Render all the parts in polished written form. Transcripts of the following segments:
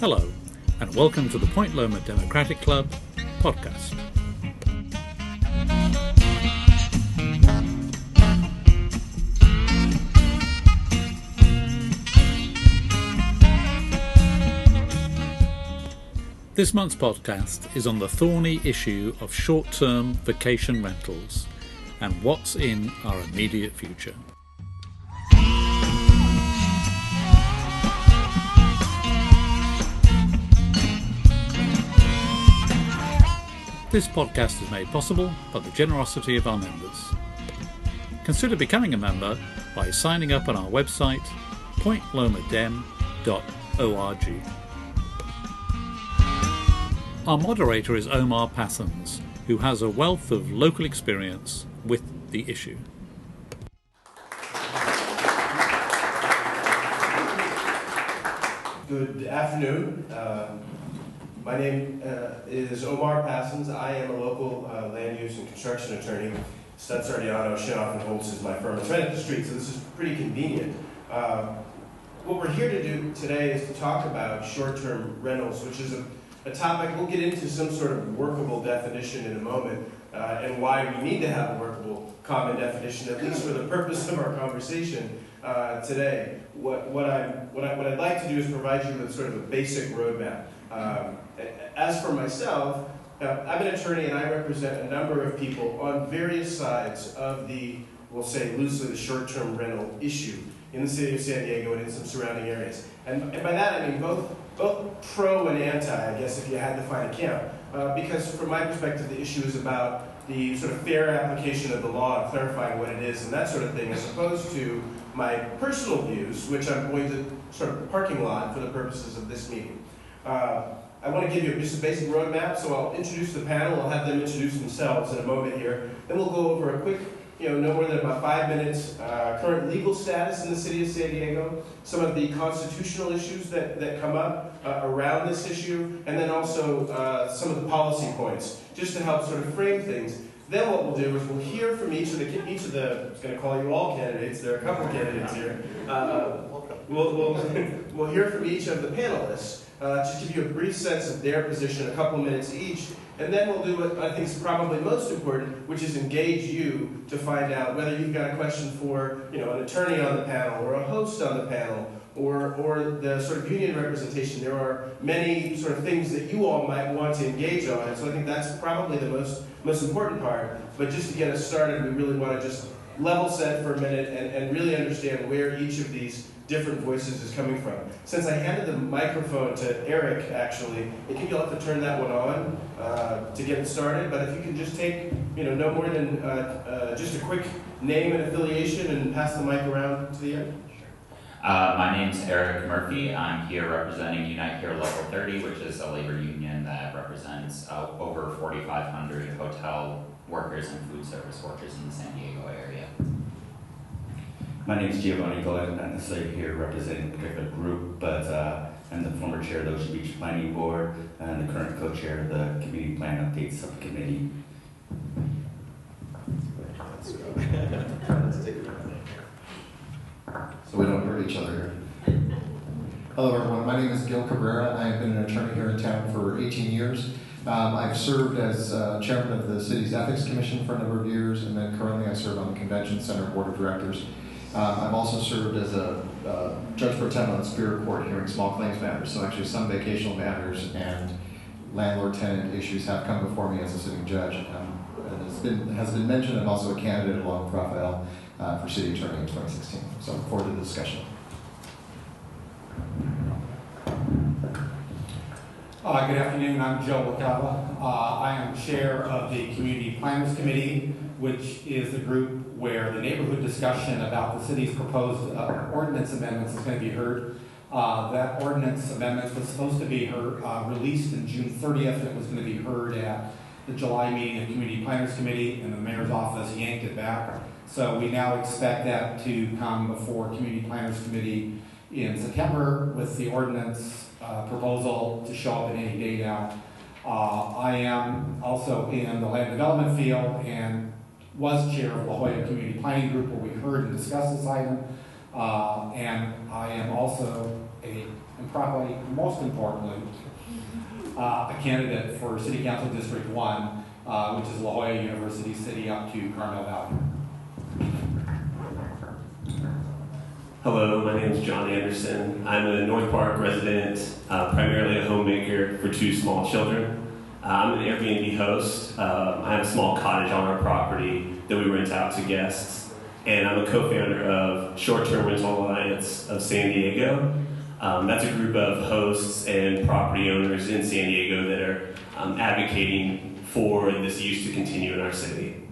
Hello, and welcome to the Point Loma Democratic Club podcast. This month's podcast is on the thorny issue of short-term vacation rentals and what's in our immediate future. This podcast is made possible by the generosity of our members. Consider becoming a member by signing up on our website, pointlomadem.org. Our moderator is Omar Passons, who has a wealth of local experience with the issue. Good afternoon. My name is Omar Passons. I am a local land use and construction attorney. Stutz Ardiano, Shinoff and Holtz is my firm. It's right up the street, so this is pretty convenient. What we're here to do today is to talk about short-term rentals, which is a topic. We'll get into some sort of workable definition in a moment, and why we need to have a workable common definition, at least for the purpose of our conversation today. What I'd like to do is provide you with sort of a basic roadmap. As for myself, I'm an attorney and I represent a number of people on various sides of the, we'll say loosely, the short-term rental issue in the city of San Diego and in some surrounding areas. And by that I mean both pro and anti, I guess, if you had to find a camp. Because from my perspective, the issue is about the sort of fair application of the law and clarifying what it is and that sort of thing, as opposed to my personal views, which I'm going to sort of parking lot for the purposes of this meeting. I want to give you just a basic roadmap, so I'll introduce the panel. I'll have them introduce themselves in a moment here. Then we'll go over a quick, no more than about 5 minutes, current legal status in the city of San Diego, some of the constitutional issues that come up around this issue, and then also some of the policy points, just to help sort of frame things. Then what we'll do is we'll hear from each of the, I was going to call you all candidates, there are a couple candidates here. We'll hear from each of the panelists, just give you a brief sense of their position, a couple minutes each, and then we'll do what I think is probably most important, which is engage you to find out whether you've got a question for an attorney on the panel, or a host on the panel, or the sort of union representation. There are many sort of things that you all might want to engage on, and so I think that's probably the most important part. But just to get us started, we really want to just level set for a minute and really understand where each of these different voices is coming from. Since I handed the microphone to Eric, actually, I think you'll have to turn that one on to get it started. But if you can just take, no more than just a quick name and affiliation and pass the mic around to the end. My name's Eric Murphy. I'm here representing Unite Here Local 30, which is a labor union that represents over 4,500 hotel workers and food service workers in the San Diego area. My name is Giovanni Colette. I'm not necessarily here representing a particular group, but I'm the former chair of the Ocean Beach Planning Board and the current co-chair of the Community Plan Update Subcommittee. Let's go. Let's take it. So we don't hurt each other here. Hello everyone, my name is Gil Cabrera. I have been an attorney here in town for 18 years. I've served as chairman of the city's ethics commission for a number of years, and then currently I serve on the convention center board of directors. I've also served as a judge pro tem on the Superior Court hearing small claims matters, so actually some vacational matters and landlord-tenant issues have come before me as a sitting judge. And has been mentioned, I'm also a candidate along with Raphael for city attorney in 2016. So I look forward to the discussion. Good afternoon, I'm Joe LaCava. I am chair of the Community Planners Committee, which is the group where the neighborhood discussion about the city's proposed ordinance amendments is going to be heard. That ordinance amendment was supposed to be released on June 30th, and it was going to be heard at the July meeting of the Community Planners Committee, and the mayor's office yanked it back. So we now expect that to come before Community Planners Committee in September with the ordinance proposal to show up at any day now. I am also in the land development field and was chair of La Jolla Community Planning Group, where we heard and discussed this item. And I am also and probably most importantly, a candidate for City Council District 1, which is La Jolla University City up to Carmel Valley. Hello, my name is John Anderson. I'm a North Park resident, primarily a homemaker for 2 small children. I'm an Airbnb host. I have a small cottage on our property that we rent out to guests. And I'm a co-founder of Short-Term Rental Alliance of San Diego. That's a group of hosts and property owners in San Diego that are advocating for this use to continue in our city.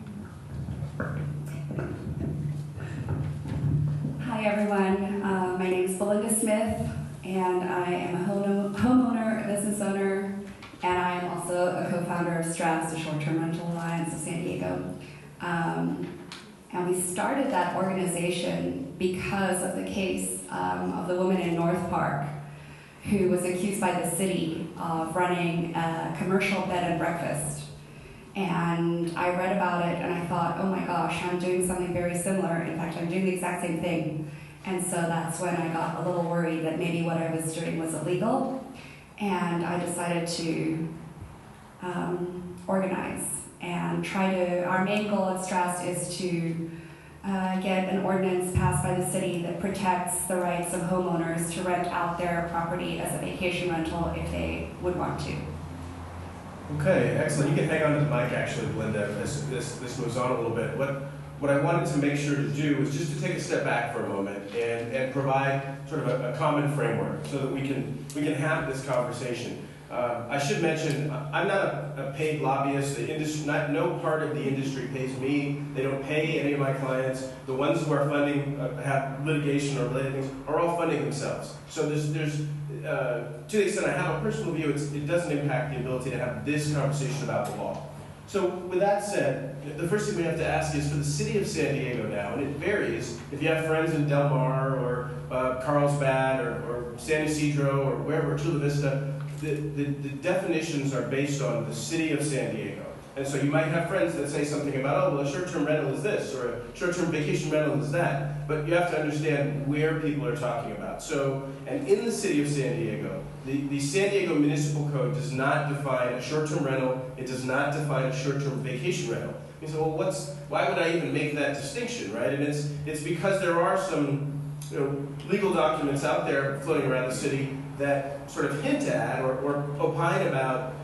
Hi everyone, my name is Belinda Smith, and I am a homeowner, a business owner, and I am also a co-founder of STRAS, the Short-Term Rental Alliance of San Diego. And we started that organization because of the case of the woman in North Park who was accused by the city of running a commercial bed and breakfast. And I read about it and I thought, oh my gosh, I'm doing something very similar. In fact, I'm doing the exact same thing. And so that's when I got a little worried that maybe what I was doing was illegal. And I decided to organize and try to, our main goal at STRAS is to get an ordinance passed by the city that protects the rights of homeowners to rent out their property as a vacation rental if they would want to. Okay, excellent. You can hang on to the mic actually, Belinda. This moves on a little bit. What I wanted to make sure to do was just to take a step back for a moment and provide sort of a common framework so that we can have this conversation. I should mention, I'm not a paid lobbyist. The industry, no part of the industry pays me. They don't pay any of my clients. The ones who are funding, have litigation or related things, are all funding themselves. So there's to the extent I have a personal view, it doesn't impact the ability to have this conversation about the law. So with that said, the first thing we have to ask is for the city of San Diego now, and it varies. If you have friends in Del Mar or Carlsbad or San Ysidro or wherever, Chula Vista, the definitions are based on the city of San Diego. And so you might have friends that say something about, oh, well, a short-term rental is this, or a short-term vacation rental is that. But you have to understand where people are talking about. So, and in the city of San Diego, the San Diego Municipal Code does not define a short-term rental. It does not define a short-term vacation rental. You say, well, why would I even make that distinction, right? And it's because there are some legal documents out there floating around the city that sort of hint at or opine about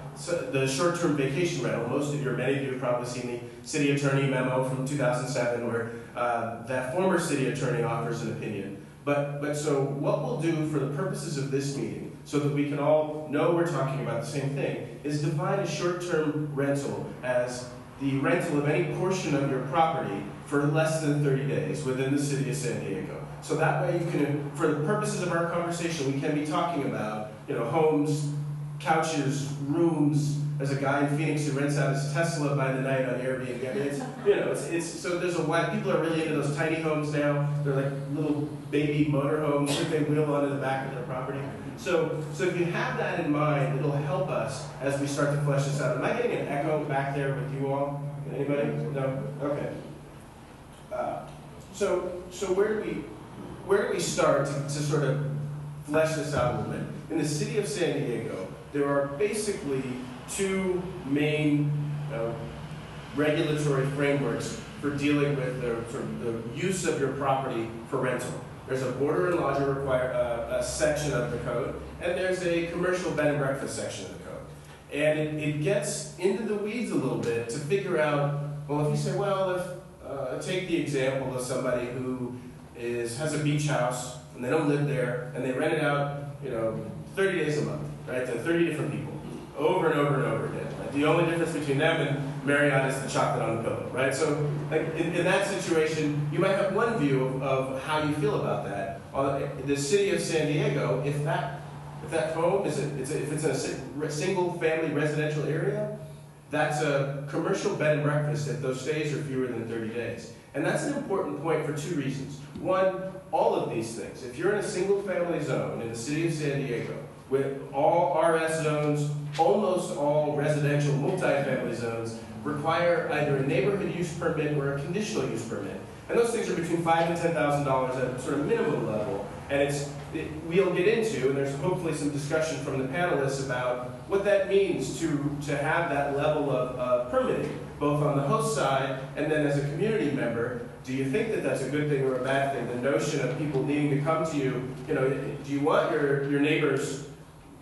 the short-term vacation rental. Many of you have probably seen the city attorney memo from 2007 where that former city attorney offers an opinion. But so what we'll do for the purposes of this meeting, so that we can all know we're talking about the same thing, is define a short-term rental as the rental of any portion of your property for less than 30 days within the city of San Diego. So that way you can, for the purposes of our conversation, we can be talking about, homes, couches, rooms. There's a guy in Phoenix who rents out his Tesla by the night on Airbnb. I mean, so there's people are really into those tiny homes now. They're like little baby motor homes that they wheel onto the back of their property. So if you have that in mind, it'll help us as we start to flesh this out. Am I getting an echo back there with you all? Anybody? No? Okay. So where do we start to sort of flesh this out a little bit? In the city of San Diego, there are basically 2 main regulatory frameworks for dealing with the use of your property for rental. There's a boarder and lodger a section of the code, and there's a commercial bed and breakfast section of the code. And it gets into the weeds a little bit to figure out, well, if you say, take the example of somebody who has a beach house, and they don't live there, and they rent it out, 30 days a month, right, to 30 different people, over and over and over again. Right? The only difference between them and Marriott is the chocolate on the pillow, right? So like, in that situation, you might have one view of how you feel about that. The city of San Diego, if that home if it's in a single family residential area, that's a commercial bed and breakfast if those stays are fewer than 30 days. And that's an important point for 2 reasons. One, all of these things, if you're in a single family zone in the city of San Diego, with all RS zones, almost all residential multifamily zones require either a neighborhood use permit or a conditional use permit. And those things are between $5,000 and $10,000 at sort of minimum level. And we'll get into, and there's hopefully some discussion from the panelists about what that means to have that level of permitting, both on the host side and then as a community member. Do you think that that's a good thing or a bad thing? The notion of people needing to come to you, do you want your neighbors,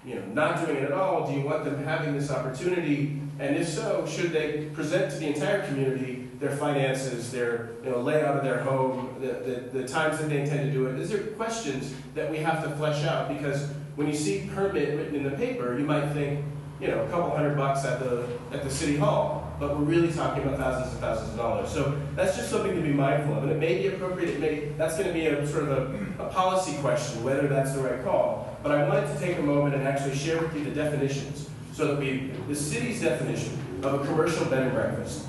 not doing it at all? Do you want them having this opportunity? And if so, should they present to the entire community their finances, their layout of their home, the times that they intend to do it? These are questions that we have to flesh out, because when you see permit written in the paper, you might think, a couple $100 at the city hall. But we're really talking about thousands and thousands of dollars. So that's just something to be mindful of. And it may be appropriate, that's going to be a sort of a policy question, whether that's the right call. But I wanted to take a moment and actually share with you the definitions. So that the city's definition of a commercial bed and breakfast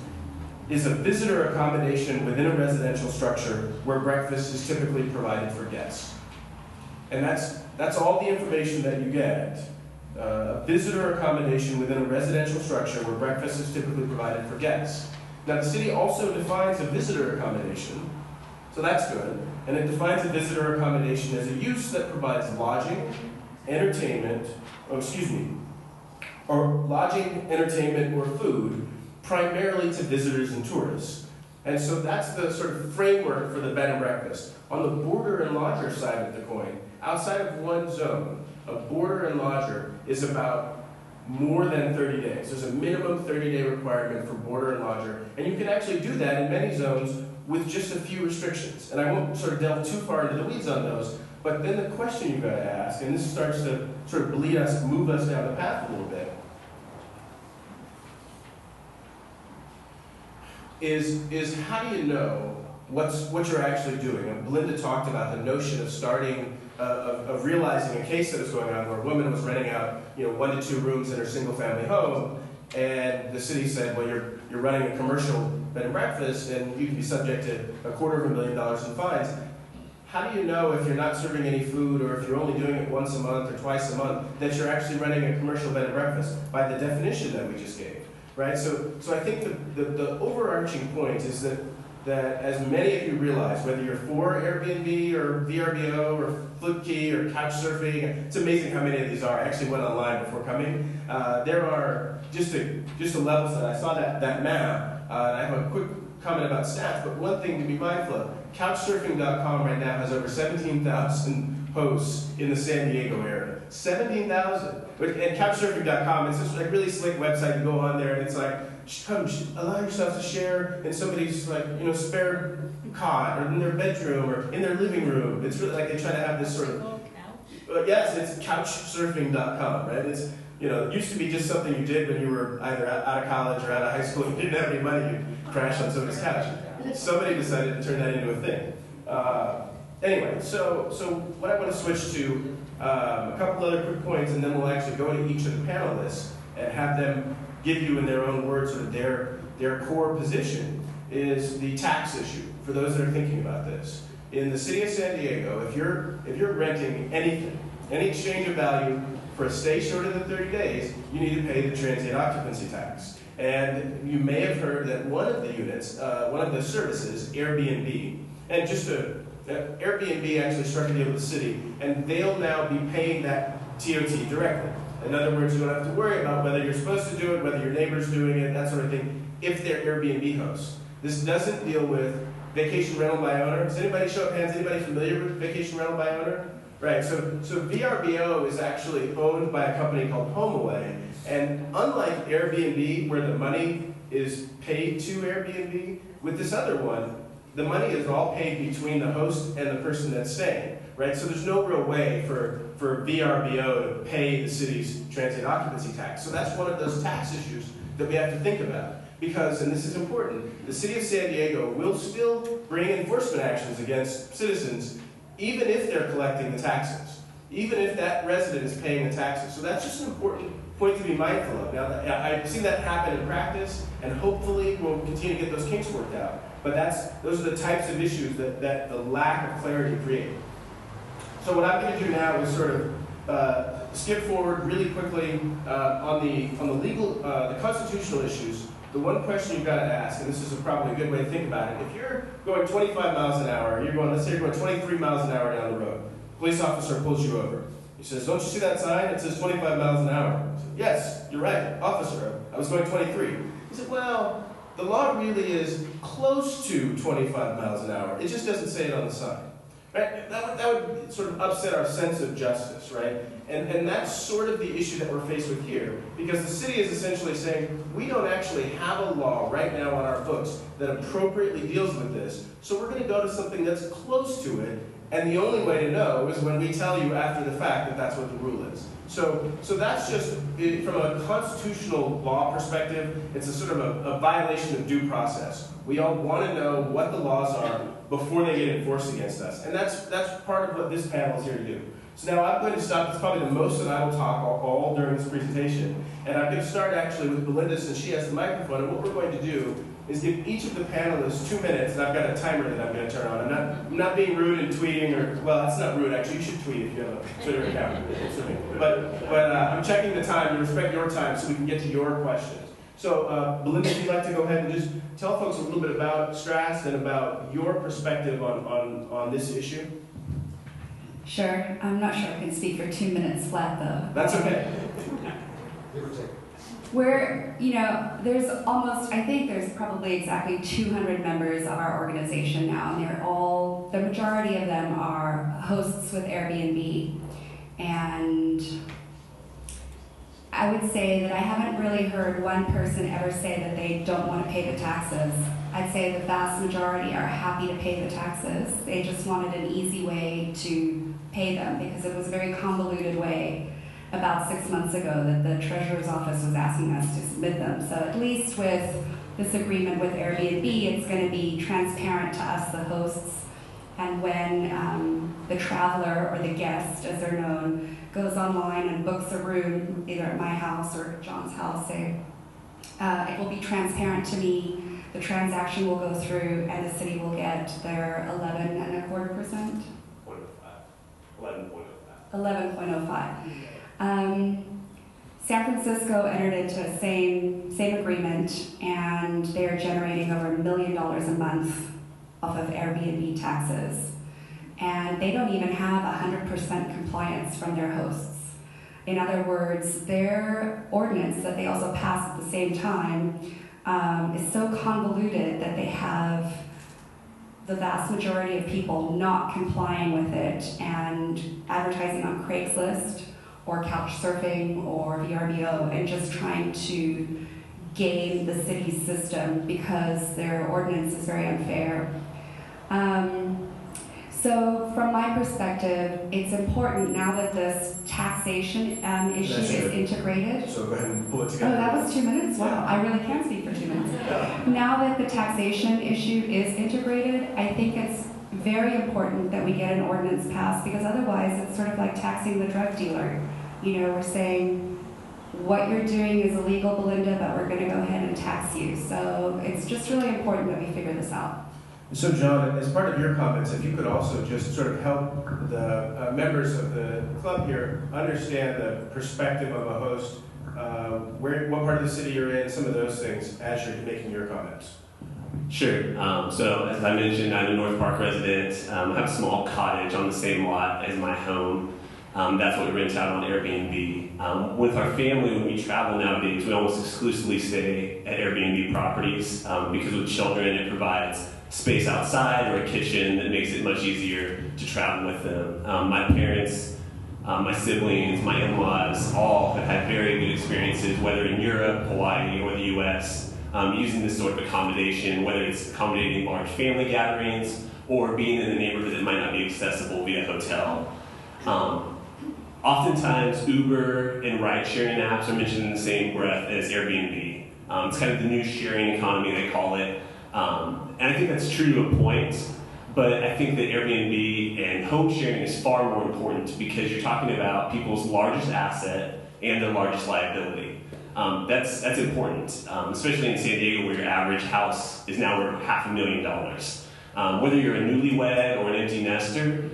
is a visitor accommodation within a residential structure where breakfast is typically provided for guests. And that's all the information that you get. Visitor accommodation within a residential structure where breakfast is typically provided for guests. Now, the city also defines a visitor accommodation, so that's good. And it defines a visitor accommodation as a use that provides lodging, entertainment, or food, primarily to visitors and tourists. And so that's the sort of framework for the bed and breakfast. On the boarder and lodger side of the coin, outside of one zone, a boarder and lodger is about more than 30 days. There's a minimum 30-day requirement for boarder and lodger, and you can actually do that in many zones with just a few restrictions. And I won't sort of delve too far into the weeds on those, but then the question you've got to ask, and this starts to sort of move us down the path a little bit, is how do you know what you're actually doing? And Belinda talked about the notion of starting of realizing a case that was going on where a woman was renting out 1 to 2 rooms in her single-family home, and the city said, well, you're running a commercial bed and breakfast, and you can be subject to $250,000 in fines. How do you know if you're not serving any food, or if you're only doing it once a month or twice a month, that you're actually running a commercial bed and breakfast? By the definition that we just gave, right? So I think the overarching point is that as many of you realize, whether you're for Airbnb or VRBO or Flipkey or Couchsurfing, it's amazing how many of these are. I actually went online before coming. There are just a level set. I saw that map. I have a quick comment about stats, but one thing to be mindful of, Couchsurfing.com right now has over 17,000 hosts in the San Diego area. 17,000. And Couchsurfing.com, it's just a really slick website. You go on there and it's like, come, allow yourself to share in somebody's spare cot, or in their bedroom, or in their living room. It's really like they try to have this sort of. Yes, it's Couchsurfing.com, right? It's it used to be just something you did when you were either out of college or out of high school and you didn't have any money. You'd crash on somebody's couch. Somebody decided to turn that into a thing. Anyway, so what I want to switch to a couple other quick points, and then we'll actually go to each of the panelists and have them give you in their own words sort of their core position, is the tax issue for those that are thinking about this. In the city of San Diego, if you're renting anything, any exchange of value for a stay shorter than 30 days, you need to pay the transient occupancy tax. And you may have heard that one of the units, one of the services, AirBnB, and Airbnb actually struck a deal with the city, and they'll now be paying that TOT directly. In other words, you don't have to worry about whether you're supposed to do it, whether your neighbor's doing it, that sort of thing, if they're Airbnb hosts. This doesn't deal with vacation rental by owner. Does anybody show of hands? Anybody familiar with vacation rental by owner? Right, so VRBO is actually owned by a company called HomeAway, and unlike Airbnb, where the money is paid to Airbnb, with this other one, the money is all paid between the host and the person that's staying, right? So there's no real way for VRBO to pay the city's transient occupancy tax. So that's one of those tax issues that we have to think about. Because, and this is important, the city of San Diego will still bring enforcement actions against citizens even if they're collecting the taxes, even if that resident is paying the taxes. So that's just an important point to be mindful of. Now, I've seen that happen in practice, and hopefully we'll continue to get those kinks worked out. But those are the types of issues that the lack of clarity create. So what I'm going to do now is sort of skip forward really quickly on the legal, the constitutional issues. The one question you've got to ask, and this is probably a good way to think about it, if you're going 25 miles an hour, let's say you're going 23 miles an hour down the road, police officer pulls you over. He says, "Don't you see that sign? It says 25 miles an hour." I said, "Yes, you're right, officer. I was going 23. He said, "Well, the law really is close to 25 miles an hour. It just doesn't say it on the sign." Right? That would sort of upset our sense of justice, right? And that's sort of the issue that we're faced with here, because the city is essentially saying, we don't actually have a law right now on our books that appropriately deals with this, so we're going to go to something that's close to it, and the only way to know is when we tell you after the fact that that's what the rule is. So that's just, from a constitutional law perspective, it's a sort of a violation of due process. We all want to know what the laws are before they get enforced against us. And that's part of what this panel is here to do. So now I'm going to stop. It's probably the most that I will talk all during this presentation. And I'm going to start actually with Belinda, since she has the microphone. And what we're going to do is give each of the panelists 2 minutes, and I've got a timer that I'm going to turn on. I'm not being rude and tweeting, or, well, that's not rude, actually. You should tweet if you have a Twitter account. But I'm checking the time to respect your time so we can get to your questions. So, Belinda, if you'd like to go ahead and just tell folks a little bit about Strass and about your perspective on this issue. Sure. I'm not sure I can speak for 2 minutes flat, though. That's okay. There's I think there's probably exactly 200 members of our organization now, and the majority of them are hosts with Airbnb. And I would say that I haven't really heard one person ever say that they don't want to pay the taxes. I'd say the vast majority are happy to pay the taxes. They just wanted an easy way to pay them, because it was a very convoluted way about 6 months ago that the Treasurer's Office was asking us to submit them. So at least with this agreement with Airbnb, it's going to be transparent to us, the hosts, and when the traveler or the guest, as they're known, goes online and books a room, either at my house or John's house, say, it will be transparent to me. The transaction will go through, and the city will get their 11.25%. 11.05. San Francisco entered into a same agreement, and they are generating over $1 million a month off of Airbnb taxes. And they don't even have 100% compliance from their hosts. In other words, their ordinance that they also pass at the same time is so convoluted that they have the vast majority of people not complying with it and advertising on Craigslist or couch surfing or VRBO and just trying to game the city's system because their ordinance is very unfair. So from my perspective, it's important now that this taxation issue is integrated. So go ahead and pull it together. Oh, that was 2 minutes? Wow, I really can speak for 2 minutes. Now that the taxation issue is integrated, I think it's very important that we get an ordinance passed, because otherwise it's sort of like taxing the drug dealer. We're saying, what you're doing is illegal, Belinda, but we're going to go ahead and tax you. So it's just really important that we figure this out. So John, as part of your comments, if you could also just sort of help the members of the club here understand the perspective of a host, what part of the city you're in, some of those things, as you're making your comments. Sure. So as I mentioned, I'm a North Park resident. I have a small cottage on the same lot as my home. That's what we rent out on Airbnb. With our family, when we travel nowadays, we almost exclusively stay at Airbnb properties because with children, it provides space outside or a kitchen that makes it much easier to travel with them. My parents, my siblings, my in-laws all have had very good experiences, whether in Europe, Hawaii, or the US, using this sort of accommodation, whether it's accommodating large family gatherings or being in a neighborhood that might not be accessible via hotel. Oftentimes, Uber and ride-sharing apps are mentioned in the same breath as Airbnb. It's kind of the new sharing economy, they call it. And I think that's true to a point, but I think that Airbnb and home sharing is far more important because you're talking about people's largest asset and their largest liability. That's important, especially in San Diego, where your average house is now worth $500,000. Whether you're a newlywed or an empty nester,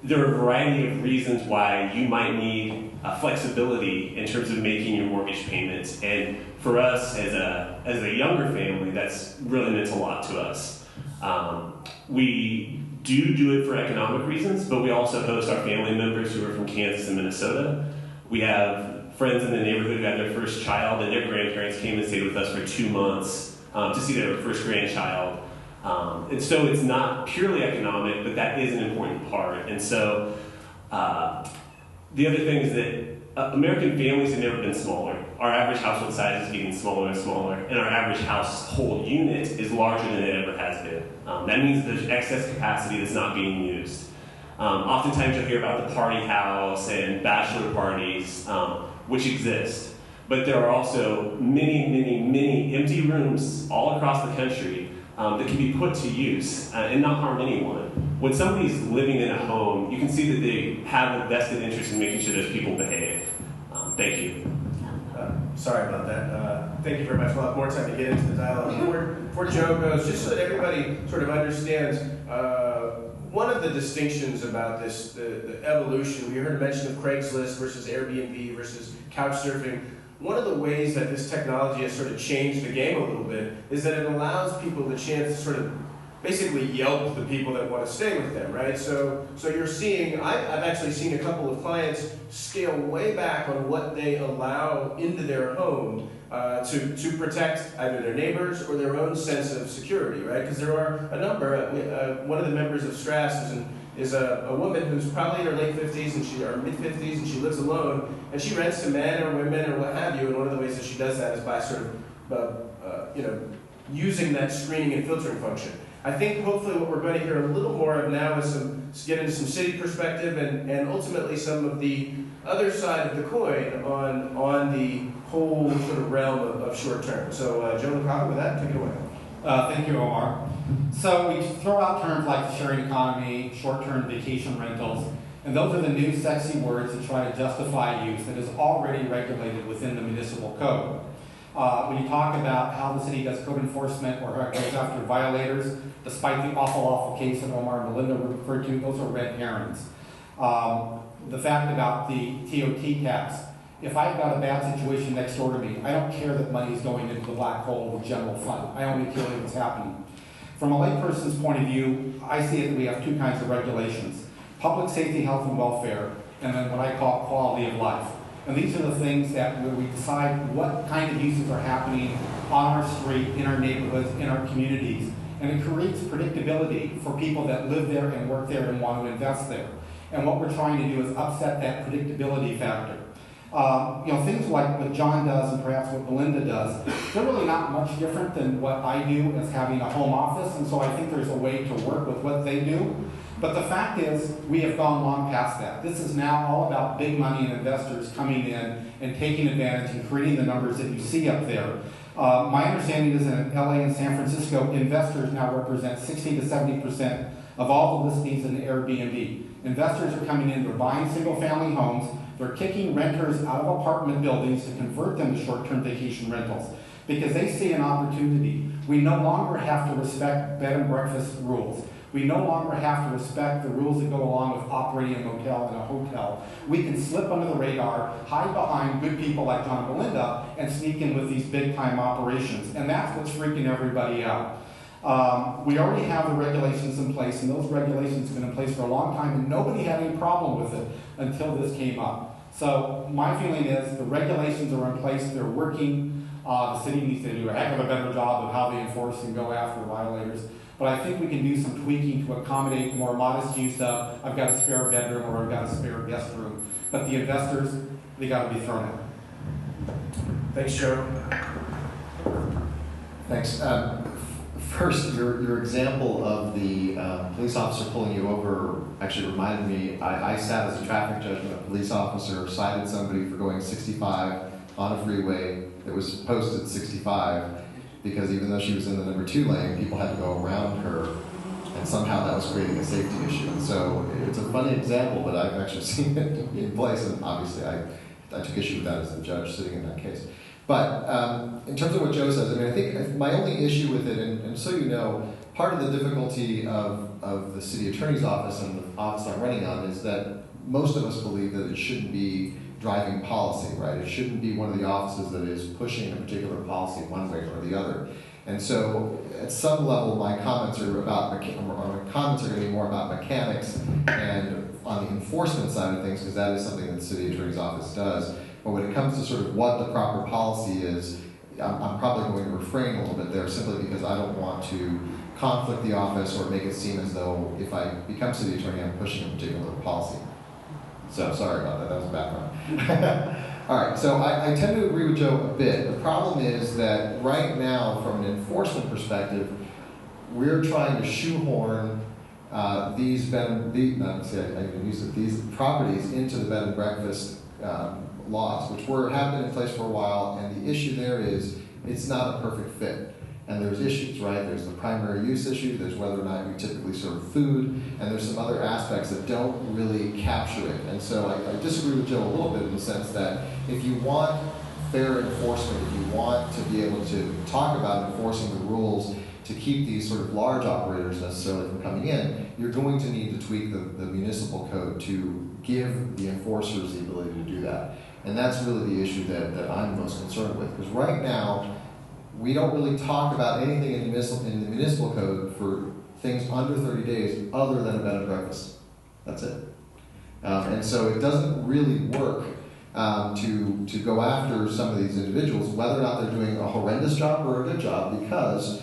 there are a variety of reasons why you might need flexibility in terms of making your mortgage payments. And for us as a younger family, that's really meant a lot to us. We do it for economic reasons, but we also host our family members who are from Kansas and Minnesota. We have friends in the neighborhood who had their first child, and their grandparents came and stayed with us for 2 months to see their first grandchild. And so it's not purely economic, but that is an important part. And so the other thing is that American families have never been smaller. Our average household size is getting smaller and smaller, and our average household unit is larger than it ever has been. That means there's excess capacity that's not being used. Oftentimes you'll hear about the party house and bachelor parties, which exist. But there are also many empty rooms all across the country that can be put to use and not harm anyone. When somebody's living in a home, you can see that they have a vested interest in making sure those people behave. Thank you. Sorry about that. Thank you very much. We'll have more time to get into the dialogue. Before Joe goes, just so that everybody sort of understands, one of the distinctions about this, the evolution, we heard a mention of Craigslist versus Airbnb versus couchsurfing. One of the ways that this technology has sort of changed the game a little bit is that it allows people the chance to sort of basically Yelp the people that want to stay with them, right? So you're seeing, I've actually seen a couple of clients scale way back on what they allow into their home to protect either their neighbors or their own sense of security, right? Because there are a number, one of the members of Strass is a woman who's probably in her late 50s and or mid 50s, and she lives alone, and she rents to men or women or what have you, and one of the ways that she does that is by sort of, using that screening and filtering function. I think hopefully what we're going to hear a little more of now is get into some city perspective and ultimately some of the other side of the coin on the whole sort of realm of short term. So Joe LaCava, with that, take it away. Thank you, Omar. So we throw out terms like the sharing economy, short-term vacation rentals, and those are the new sexy words that try to justify use that is already regulated within the municipal code. When you talk about how the city does code enforcement or how it goes after violators, despite the awful case that Omar and Belinda referred to, those are red herrings. The fact about the TOT tax, if I've got a bad situation next door to me, I don't care that money is going into the black hole of the general fund. I only care what's happening. From a layperson's point of view, I see it that we have two kinds of regulations: public safety, health, and welfare, and then what I call quality of life. And these are the things that where we decide what kind of uses are happening on our street, in our neighborhoods, in our communities. And it creates predictability for people that live there and work there and want to invest there. And what we're trying to do is upset that predictability factor. Things like what John does and perhaps what Belinda does, they're really not much different than what I do as having a home office. And so I think there's a way to work with what they do. But the fact is, we have gone long past that. This is now all about big money and investors coming in and taking advantage and creating the numbers that you see up there. My understanding is in LA and San Francisco, investors now represent 60 to 70% of all the listings in Airbnb. Investors are coming in, they're buying single-family homes, they're kicking renters out of apartment buildings to convert them to short-term vacation rentals because they see an opportunity. We no longer have to respect bed and breakfast rules. We no longer have to respect the rules that go along with operating a motel and a hotel. We can slip under the radar, hide behind good people like John and Belinda, and sneak in with these big-time operations. And that's what's freaking everybody out. We already have the regulations in place, and those regulations have been in place for a long time, and nobody had any problem with it until this came up. So my feeling is the regulations are in place, they're working. The city needs to do a heck of a better job of how they enforce and go after violators. But I think we can do some tweaking to accommodate more modest use of, I've got a spare bedroom or I've got a spare guest room. But the investors, they got to be thrown out. Thanks, Joe. Thanks. First, your example of the police officer pulling you over actually reminded me, I sat as a traffic judge when a police officer cited somebody for going 65 on a freeway that was posted 65, because even though she was in the number 2 lane, people had to go around her, and somehow that was creating a safety issue. And so it's a funny example, but I've actually seen it in place, and obviously I took issue with that as the judge sitting in that case. But in terms of what Joe says, I think my only issue with it, and so you know, part of the difficulty of the city attorney's office and the office I'm running on is that most of us believe that it shouldn't be driving policy, right? It shouldn't be one of the offices that is pushing a particular policy one way or the other. And so, at some level, my comments are going to be more about mechanics and on the enforcement side of things, because that is something that the city attorney's office does. But when it comes to sort of what the proper policy is, I'm probably going to refrain a little bit there, simply because I don't want to conflict the office or make it seem as though if I become city attorney, I'm pushing a particular policy. So sorry about that. That was background. All right, so I tend to agree with Joe a bit. The problem is that right now, from an enforcement perspective, we're trying to shoehorn these properties into the bed and breakfast laws, which have been in place for a while. And the issue there is it's not a perfect fit. And there's issues, right? There's the primary use issue, there's whether or not we typically serve food, and there's some other aspects that don't really capture it. And so I disagree with Joe a little bit in the sense that if you want fair enforcement, if you want to be able to talk about enforcing the rules to keep these sort of large operators necessarily from coming in, you're going to need to tweak the municipal code to give the enforcers the ability to do that. And that's really the issue that I'm most concerned with. Because right now, we don't really talk about anything in the municipal code for things under 30 days other than a bed and breakfast. That's it. And so it doesn't really work to go after some of these individuals, whether or not they're doing a horrendous job or a good job, because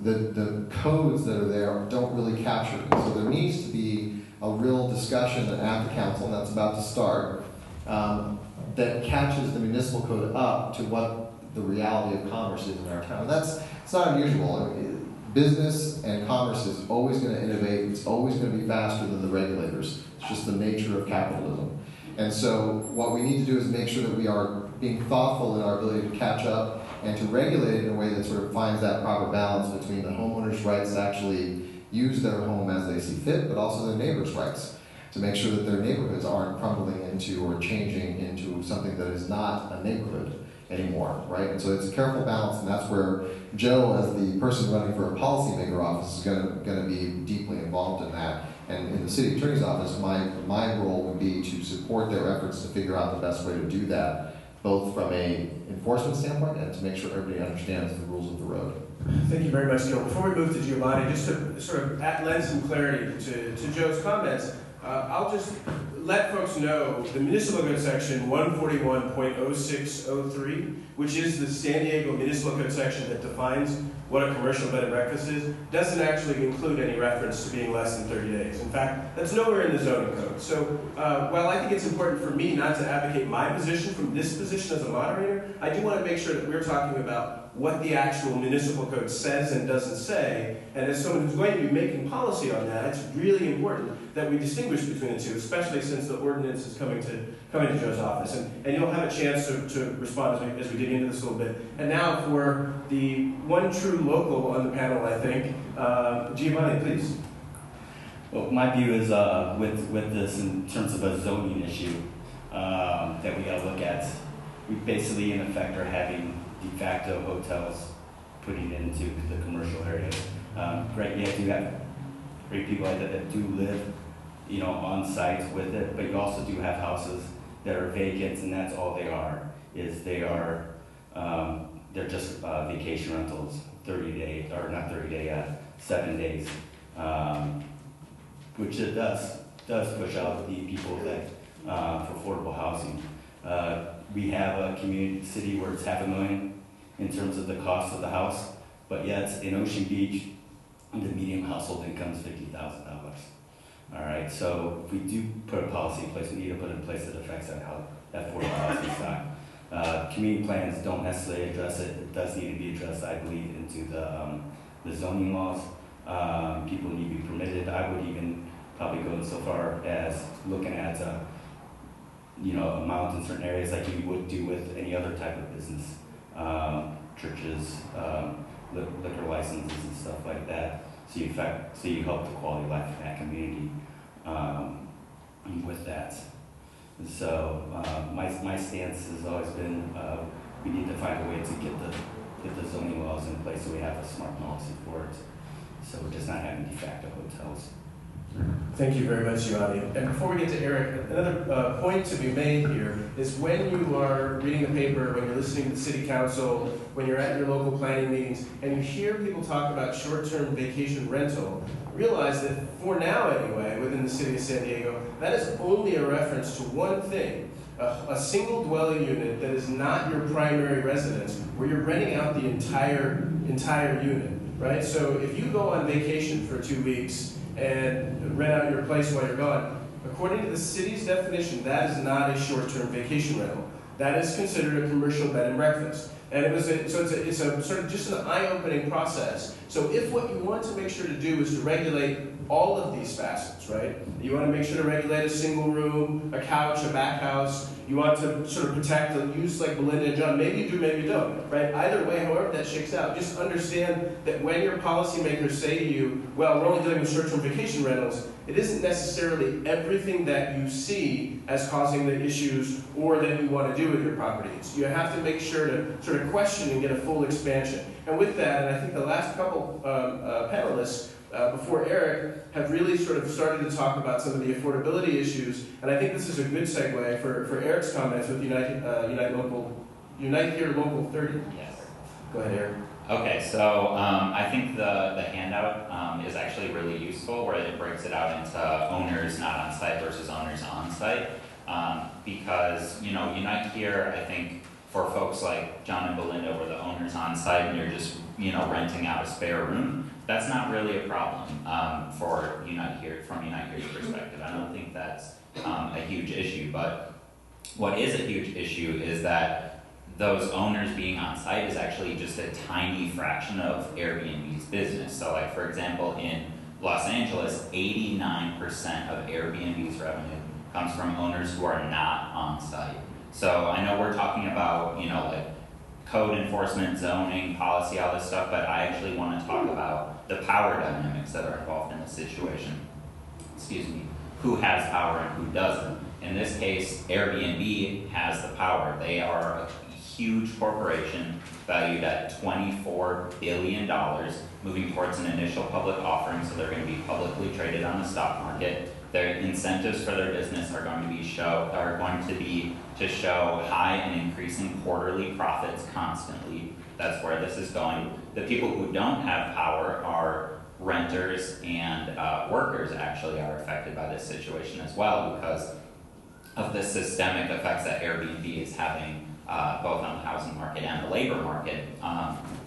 the codes that are there don't really capture it. So there needs to be a real discussion at the council, and that's about to start, that catches the municipal code up to what the reality of commerce is in our town. And it's not unusual. Business and commerce is always going to innovate. It's always going to be faster than the regulators. It's just the nature of capitalism. And so what we need to do is make sure that we are being thoughtful in our ability to catch up and to regulate it in a way that sort of finds that proper balance between the homeowner's rights to actually use their home as they see fit, but also their neighbor's rights to make sure that their neighborhoods aren't crumbling into or changing into something that is not a neighborhood anymore, right? And so it's a careful balance, and that's where Joe, as the person running for a policymaker office, is going to be deeply involved in that. And in the city attorney's office, my role would be to support their efforts to figure out the best way to do that, both from a enforcement standpoint and to make sure everybody understands the rules of the road. Thank you very much, Gil. Before we move to Giovanni, just to sort of lend some clarity to Joe's comments, I'll just let folks know the municipal code section 141.0603, which is the San Diego municipal code section that defines what a commercial bed and breakfast is, doesn't actually include any reference to being less than 30 days. In fact, that's nowhere in the zoning code. So while I think it's important for me not to advocate my position from this position as a moderator, I do want to make sure that we're talking about what the actual municipal code says and doesn't say. And as someone who's going to be making policy on that, it's really important that we distinguish between the two, especially since the ordinance is coming to Joe's office. And you'll have a chance to respond as we dig into this a little bit. And now for the one true local on the panel, I think, Giovanni, please. Well, my view is with this in terms of a zoning issue that we got to look at. We basically, in effect, are having de facto hotels putting into the commercial areas. Great, you have great people like that do live, on site with it, but you also do have houses that are vacant, and that's all they are. They're just vacation rentals, 7 days, which it does push out the people that for affordable housing. We have a city where it's $500,000 in terms of the cost of the house, but yet in Ocean Beach, the median household income is $50,000. All right, so if we do put a policy in place, we need to put it in place that affects that affordable housing stock. Community plans don't necessarily address it. It does need to be addressed, I believe, into the zoning laws. People need to be permitted. I would even probably go so far as looking at amounts in certain areas like you would do with any other type of business, churches, liquor licenses and stuff like that. So you help the quality of life in that community with that. And so my stance has always been we need to find a way to get the zoning laws in place so we have a smart policy for it. So we're just not having de facto hotels. Thank you very much, Giovanni. And before we get to Eric, another point to be made here is when you are reading the paper, when you're listening to the city council, when you're at your local planning meetings, and you hear people talk about short-term vacation rental, realize that for now anyway, within the city of San Diego, that is only a reference to one thing, a single dwelling unit that is not your primary residence, where you're renting out the entire unit, right? So if you go on vacation for 2 weeks, and rent out your place while you're gone. According to the city's definition, that is not a short-term vacation rental. That is considered a commercial bed and breakfast. And it's a sort of just an eye-opening process. So if what you want to make sure to do is to regulate all of these facets, right? You want to make sure to regulate a single room, a couch, a back house. You want to sort of protect the use like Belinda and John. Maybe you do, maybe you don't, right? Either way, however that shakes out, just understand that when your policymakers say to you, well, we're only dealing with short-term vacation rentals, it isn't necessarily everything that you see as causing the issues or that you want to do with your properties. You have to make sure to sort of question and get a full expansion. And with that, and I think the last couple panelists before Eric have really sort of started to talk about some of the affordability issues, and I think this is a good segue for Eric's comments with Unite Here Local 30. Yes. Go ahead, Eric. Okay, so I think the handout is actually really useful, where it breaks it out into owners not on site versus owners on site, because Unite Here, I think for folks like John and Belinda, where the owner's on site and you're just renting out a spare room, that's not really a problem for Unite Here from Unite Here's perspective. I don't think that's a huge issue, but what is a huge issue is that those owners being on site is actually just a tiny fraction of Airbnb's business. So like, for example, in Los Angeles, 89% of Airbnb's revenue comes from owners who are not on site. So I know we're talking about, like code enforcement, zoning, policy, all this stuff, but I actually want to talk about the power dynamics that are involved in the situation. Excuse me. Who has power and who doesn't? In this case, Airbnb has the power. They are a huge corporation valued at $24 billion, moving towards an initial public offering, so they're going to be publicly traded on the stock market. Their incentives for their business are going to be to show high and increasing quarterly profits constantly. That's where this is going. The people who don't have power are renters and workers actually are affected by this situation as well, because of the systemic effects that Airbnb is having both on the housing market and the labor market.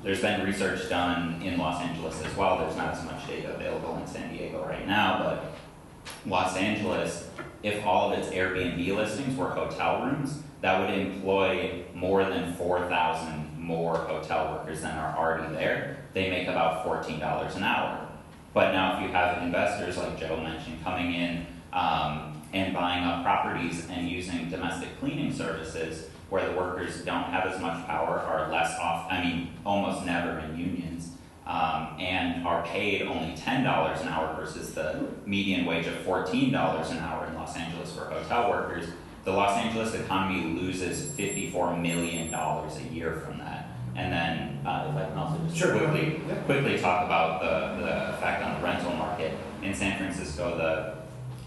There's been research done in Los Angeles as well. There's not as much data available in San Diego right now, but Los Angeles, if all of its Airbnb listings were hotel rooms, that would employ more than 4,000 more hotel workers than are already there. They make about $14 an hour. But now if you have investors, like Joe mentioned, coming in and buying up properties and using domestic cleaning services where the workers don't have as much power, are almost never in unions, and are paid only $10 an hour versus the median wage of $14 an hour in Los Angeles for hotel workers, the Los Angeles economy loses $54 million a year from that. And then, if I can also just quickly talk about the effect on the rental market. In San Francisco, the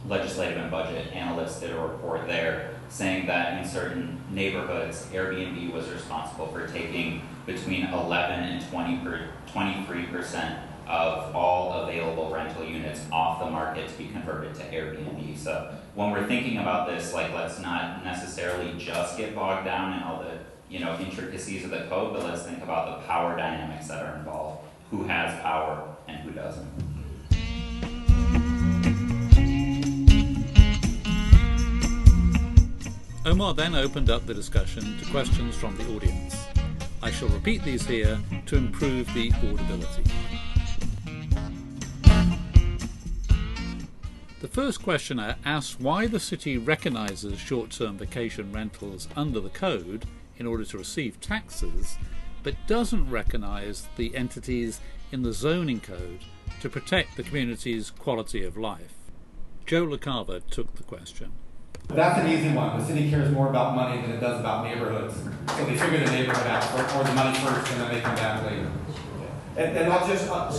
legislative and budget analysts did a report there saying that in certain neighborhoods, Airbnb was responsible for taking between 11 and 23% of all available rental units off the market to be converted to Airbnb. So when we're thinking about this, let's not necessarily just get bogged down in all the intricacies of the code, but let's think about the power dynamics that are involved. Who has power and who doesn't? Omar then opened up the discussion to questions from the audience. I shall repeat these here to improve the audibility. The first questioner asked why the city recognises short-term vacation rentals under the code in order to receive taxes, but doesn't recognise the entities in the zoning code to protect the community's quality of life. Joe LaCava took the question. That's an easy one. The city cares more about money than it does about neighborhoods. So they figure the neighborhood out, or the money first, and then they come back later. And I'll just I'll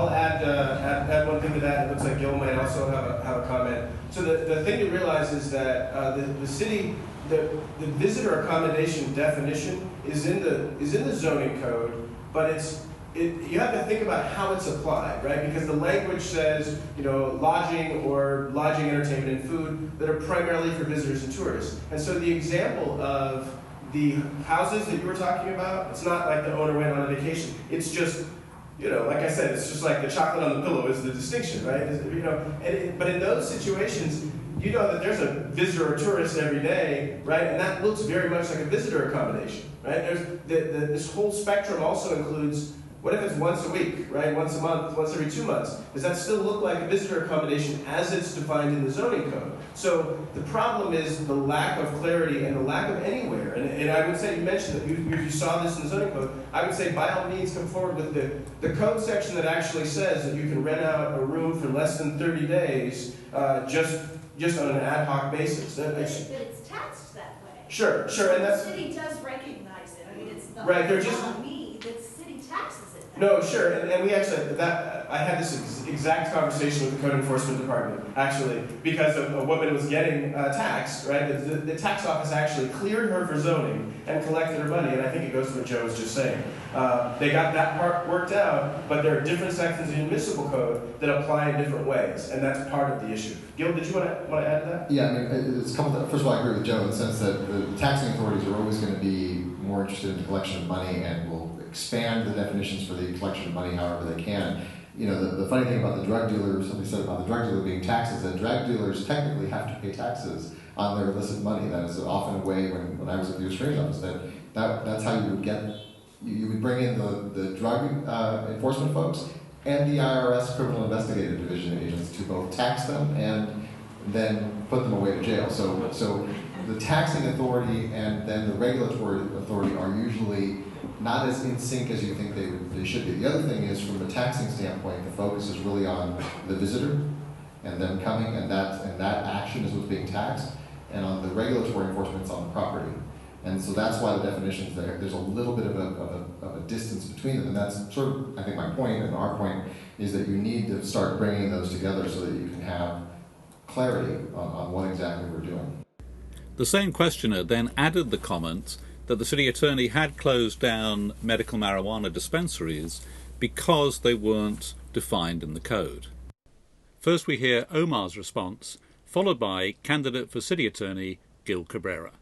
add one thing into that. It looks like Gil might also have a comment. So the thing to realize is that the city, the visitor accommodation definition is in the zoning code, but you have to think about how it's applied, right? Because the language says, lodging or lodging, entertainment, and food that are primarily for visitors and tourists. And so the example of the houses that you were talking about, it's not like the owner went on a vacation. It's just, like I said, it's just like the chocolate on the pillow is the distinction, right? But in those situations, you know that there's a visitor or tourist every day, right? And that looks very much like a visitor accommodation, right? This whole spectrum also includes, what if it's once a week, right? Once a month, once every 2 months? Does that still look like a visitor accommodation as it's defined in the zoning code? So the problem is the lack of clarity and the lack of anywhere. And I would say, you mentioned that you saw this in the zoning code. I would say by all means come forward with the code section that actually says that you can rent out a room for less than 30 days just on an ad hoc basis. But it's taxed that way. Sure, and that's... The city does recognize it. I mean, it's not, right, they're it's just... not me, the city taxes it. No, sure, and we actually, I had this exact conversation with the code enforcement department, actually, because a woman was getting taxed, right? The tax office actually cleared her for zoning and collected her money, and I think it goes to what Joe was just saying. They got that part worked out, but there are different sections of the municipal code that apply in different ways, and that's part of the issue. Gil, did you want to add to that? Yeah, I mean, it's first of all, I agree with Joe in the sense that the taxing authorities are always going to be more interested in the collection of money and will expand the definitions for the collection of money however they can. The funny thing about the drug dealer, somebody said about the drug dealer being taxed, is that drug dealers technically have to pay taxes on their illicit money. That is often a way, when I was at the U.S. Attorney's Office, that's how you would get, you would bring in the drug enforcement folks and the IRS Criminal Investigative Division agents to both tax them and then put them away to jail. So the taxing authority and then the regulatory authority are usually not as in sync as you think they should be. The other thing is, from a taxing standpoint, the focus is really on the visitor and them coming, and that action is what's being taxed, and on the regulatory enforcement, it's on the property. And so that's why the definition's there. There's a little bit of a distance between them, and that's sort of, I think, my point, and our point, is that you need to start bringing those together so that you can have clarity on what exactly we're doing. The same questioner then added the comment that the city attorney had closed down medical marijuana dispensaries because they weren't defined in the code. First we hear Omar's response, followed by candidate for city attorney Gil Cabrera.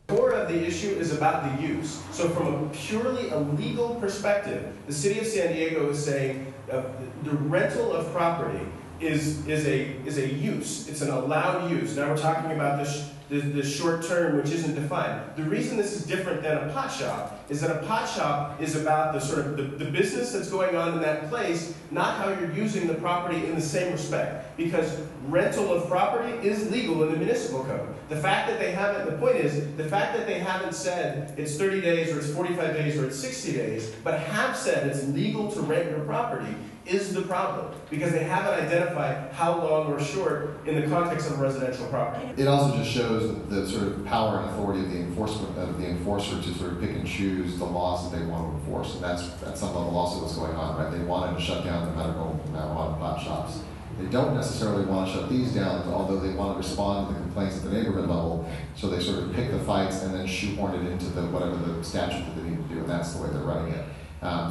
The core of the issue is about the use. So from a purely legal perspective, the city of San Diego is saying the rental of property is a use. It's an allowed use. Now we're talking about the short term, which isn't defined. The reason this is different than a pot shop is that a pot shop is about the sort of the business that's going on in that place, not how you're using the property in the same respect. Because rental of property is legal in the municipal code. The fact that they haven't said it's 30 days or it's 45 days or it's 60 days, but have said it's legal to rent your property is the problem, because they haven't identified how long or short in the context of a residential property. It also just shows the sort of power and authority of the enforcer to sort of pick and choose the laws that they want to enforce, and that's at some level also what's going on, right? They wanted to shut down the medical marijuana pot shops. They don't necessarily want to shut these down, although they want to respond to the complaints at the neighborhood level, so they sort of pick the fights and then shoehorn it into whatever the statute that they need to do, and that's the way they're running it.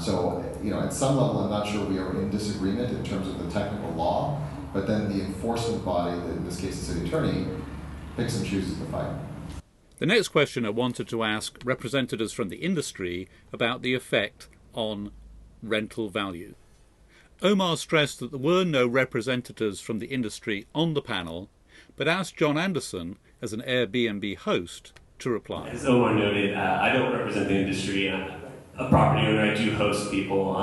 So, at some level, I'm not sure we are in disagreement in terms of the technical law, but then the enforcement body, in this case the city attorney, picks and chooses the fight. The next questioner wanted to ask representatives from the industry about the effect on rental value. Omar stressed that there were no representatives from the industry on the panel, but asked John Anderson, as an Airbnb host, to reply. As Omar noted, I don't represent the industry. I'm a property owner. I do host people.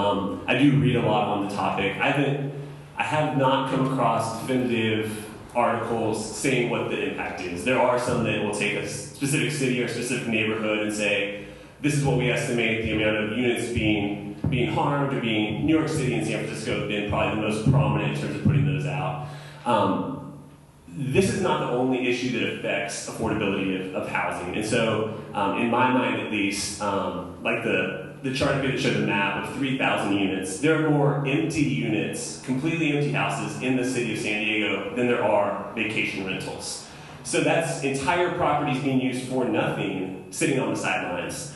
I do read a lot on the topic. I have not come across definitive articles saying what the impact is. There are some that will take a specific city or specific neighborhood and say, this is what we estimate the amount of units being harmed, or being New York City and San Francisco have been probably the most prominent in terms of putting those out. This is not the only issue that affects affordability of housing. And so, in my mind at least, like the the chart that showed the map of 3,000 units. There are more empty units, completely empty houses in the city of San Diego than there are vacation rentals. So that's entire properties being used for nothing, sitting on the sidelines.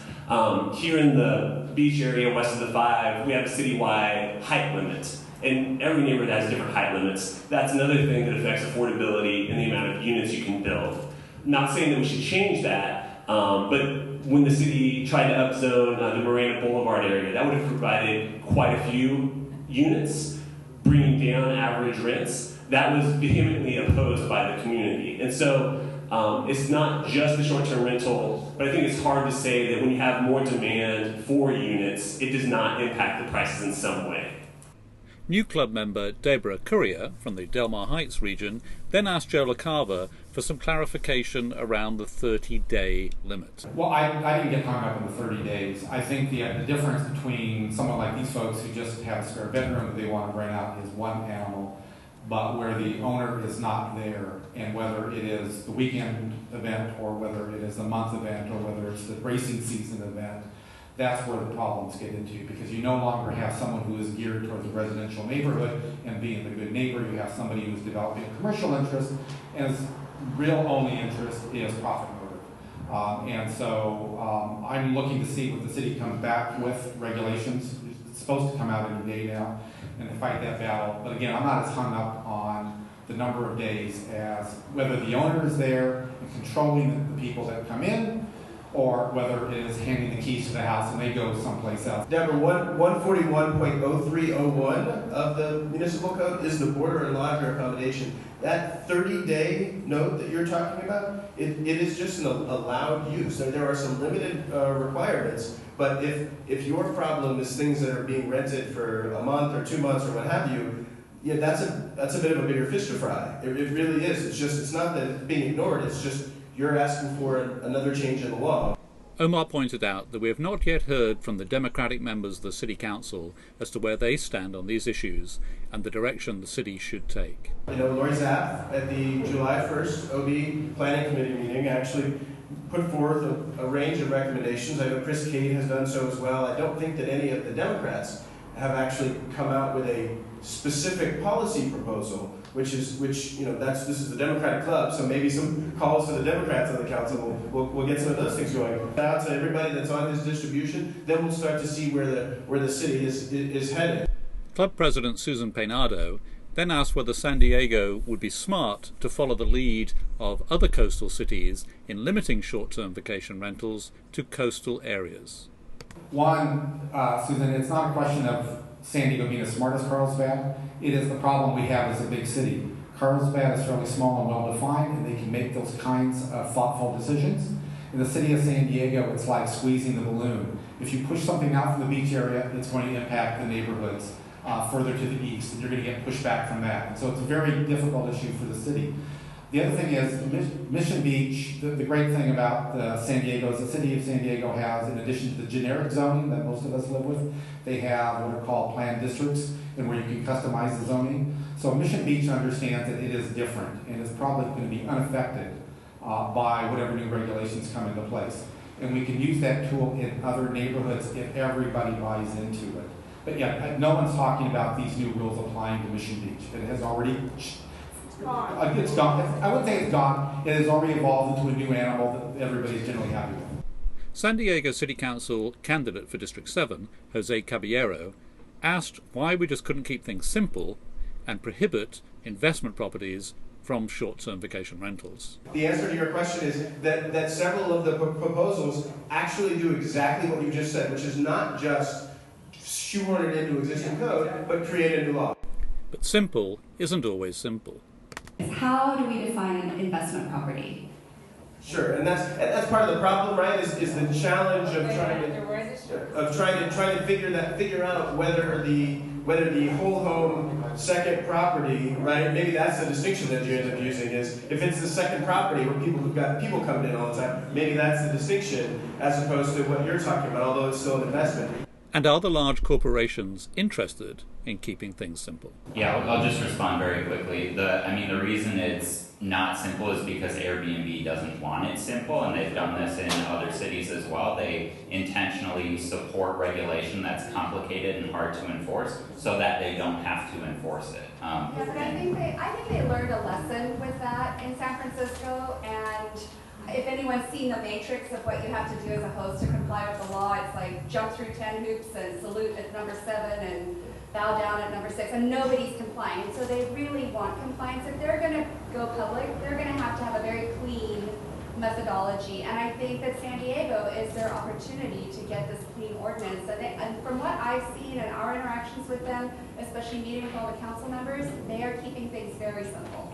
Here in the beach area west of the 5, we have a citywide height limit. And every neighborhood has different height limits. That's another thing that affects affordability and the amount of units you can build. Not saying that we should change that, but when the city tried to upzone the Marina Boulevard area, that would have provided quite a few units, bringing down average rents. That was vehemently opposed by the community. And so it's not just the short-term rental, but I think it's hard to say that when you have more demand for units, it does not impact the prices in some way. New club member Deborah Courier from the Del Mar Heights region then asked Joe LaCava for some clarification around the 30-day limit. Well, I didn't get hung up on the 30 days. I think the difference between someone like these folks who just have a spare bedroom that they want to rent out is one animal, but where the owner is not there, and whether it is the weekend event or whether it is a month event or whether it's the racing season event, that's where the problems get into, because you no longer have someone who is geared towards a residential neighborhood and being the good neighbor. You have somebody who's developing a commercial interest, and his real only interest is profit motive. And so I'm looking to see what the city comes back with regulations. It's supposed to come out any day now, and to fight that battle. But again, I'm not as hung up on the number of days as whether the owner is there and controlling the people that come in, or whether it is handing the keys to the house and they go someplace else. Deborah, 141.0301 of the municipal code is the border and lodger accommodation. That 30-day note that you're talking about, it is just an allowed use. There are some limited requirements, but if your problem is things that are being rented for a month or 2 months or what have you, yeah, that's a bit of a bigger fish to fry. It really is. It's not that it's being ignored. It's just you're asking for another change in the law. Omar pointed out that we have not yet heard from the Democratic members of the City Council as to where they stand on these issues and the direction the city should take. You know, Lori Zapp at the July 1st OB Planning Committee meeting actually put forth a range of recommendations. I know Chris Cade has done so as well. I don't think that any of the Democrats have actually come out with a specific policy proposal, which you know, this is the Democratic club, so maybe some calls to the Democrats on the council will get some of those things going. Out to everybody that's on this distribution, then we'll start to see where the city is headed. Club President Susan Peinado then asked whether San Diego would be smart to follow the lead of other coastal cities in limiting short-term vacation rentals to coastal areas. One, Susan, it's not a question of San Diego being as smart as Carlsbad. It is the problem we have as a big city. Carlsbad is fairly small and well-defined, and they can make those kinds of thoughtful decisions. In the city of San Diego, it's like squeezing the balloon. If you push something out from the beach area, it's going to impact the neighborhoods further to the east, and you're going to get pushback from that. And so it's a very difficult issue for the city. The other thing is Mission Beach. The great thing about San Diego is the city of San Diego has, in addition to the generic zoning that most of us live with, they have what are called planned districts, and where you can customize the zoning. So Mission Beach understands that it is different, and is probably going to be unaffected by whatever new regulations come into place. And we can use that tool in other neighborhoods if everybody buys into it. But yeah, no one's talking about these new rules applying to Mission Beach. It has already, it's gone. I wouldn't say it's gone. It has already evolved into a new animal that everybody's generally happy with. San Diego City Council candidate for District 7, Jose Caballero, asked why we just couldn't keep things simple and prohibit investment properties from short-term vacation rentals. The answer to your question is that several of the proposals actually do exactly what you just said, which is not just shoehorn it into existing code, but create a new law. But simple isn't always simple. How do we define an investment property? Sure, and that's part of the problem, right? Is the challenge of trying to figure out whether the whole home second property, right? Maybe that's the distinction that you end up using, is if it's the second property where who've got people coming in all the time, maybe that's the distinction as opposed to what you're talking about, although it's still an investment. And are the large corporations interested in keeping things simple? Yeah, I'll just respond very quickly. The reason it's not simple is because Airbnb doesn't want it simple, and they've done this in other cities as well. They intentionally support regulation that's complicated and hard to enforce so that they don't have to enforce it. Yeah, but I think they learned a lesson with that in San Francisco, and if anyone's seen the matrix of what you have to do as a host to comply with the law, it's like jump through 10 hoops and salute at number 7 and bow down at number 6, and nobody's complying. And so they really want compliance. If they're going to go public, they're going to have a very clean methodology. And I think that San Diego is their opportunity to get this clean ordinance. And from what I've seen in our interactions with them, especially meeting with all the council members, they are keeping things very simple.